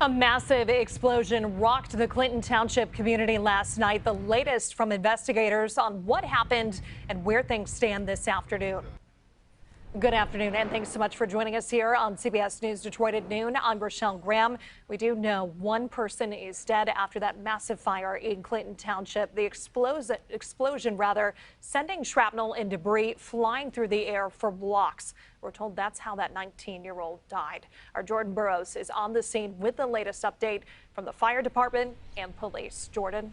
A massive explosion rocked the Clinton Township community last night. The latest from investigators on what happened and where things stand this afternoon. Good afternoon, and thanks so much for joining us here on CBS News Detroit at noon. I'm Rochelle Graham. We do know one person is dead after that massive fire in Clinton Township. The explosion, sending shrapnel and debris flying through the air for blocks. We're told that's how that 19-year-old died. Our Jordan Burroughs is on the scene with the latest update from the fire department and police. Jordan.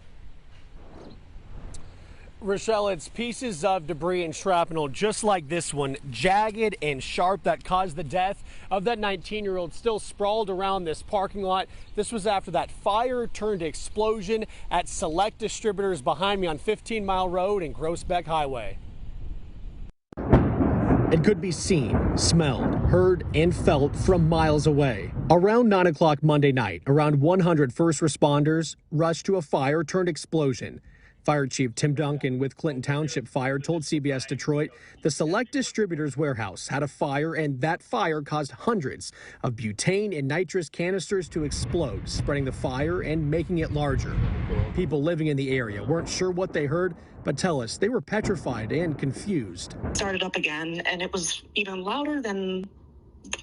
Rochelle, it's pieces of debris and shrapnel just like this one, jagged and sharp, that caused the death of that 19-year-old, still sprawled around this parking lot. This was after that fire turned explosion at Select Distributors behind me on 15 Mile Road and Groesbeck Highway. It could be seen, smelled, heard, and felt from miles away. Around 9 o'clock Monday night, around 100 first responders rushed to a fire turned explosion. Fire Chief Tim Duncan with Clinton Township Fire told CBS Detroit the Select Distributors warehouse had a fire, and that fire caused hundreds of butane and nitrous canisters to explode, spreading the fire and making it larger. People living in the area weren't sure what they heard, but tell us they were petrified and confused. Started up again, and it was even louder than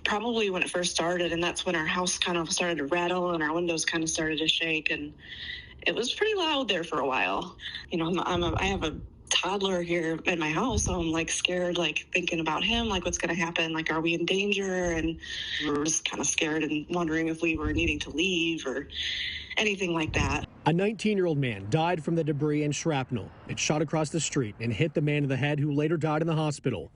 probably when it first started, and that's when our house kind of started to rattle and our windows kind of started to shake, and it was pretty loud there for a while. You know, I have a toddler here in my house, so I'm like scared, like thinking about him, like what's going to happen, like are we in danger? And we were just kind of scared and wondering if we were needing to leave or anything like that. A 19-year-old man died from the debris and shrapnel. It shot across the street and hit the man in the head, who later died in the hospital.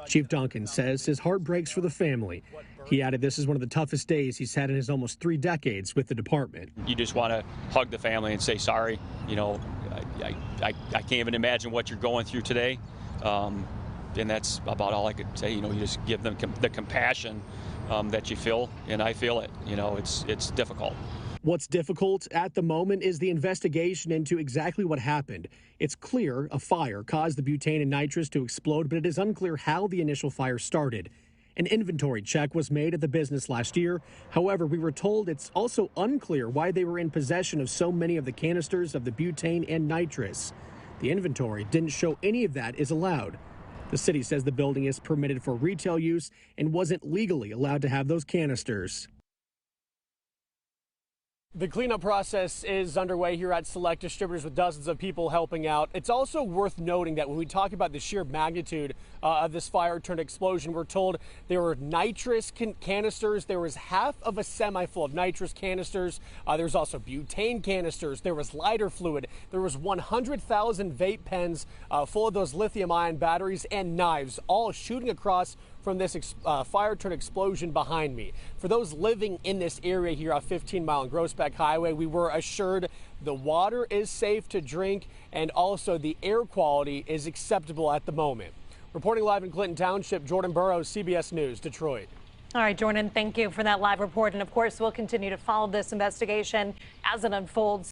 Chief Duncan says his heart breaks for the family. He added this is one of the toughest days he's had in his almost 3 decades with the department. You just want to hug the family and say sorry. You know, I can't even imagine what you're going through today. And that's about all I could say. You know, you just give them the compassion that you feel, and I feel it. You know, it's difficult. What's difficult at the moment is the investigation into exactly what happened. It's clear a fire caused the butane and nitrous to explode, but it is unclear how the initial fire started. An inventory check was made at the business last year. However, we were told it's also unclear why they were in possession of so many of the canisters of the butane and nitrous. The inventory didn't show any of that is allowed. The city says the building is permitted for retail use and wasn't legally allowed to have those canisters. The cleanup process is underway here at Select Distributors with dozens of people helping out. It's also worth noting that when we talk about the sheer magnitude of this fire turned explosion, we're told there were nitrous canisters. There was half of a semi full of nitrous canisters. There was also butane canisters. There was lighter fluid. There was 100,000 vape pens full of those lithium-ion batteries and knives, all shooting across from this fire turned explosion behind me. For those living in this area here off 15 Mile and Groesbeck Highway, we were assured the water is safe to drink and also the air quality is acceptable at the moment. Reporting live in Clinton Township, Jordan Burroughs, CBS News, Detroit. All right, Jordan, thank you for that live report. And of course, we'll continue to follow this investigation as it unfolds.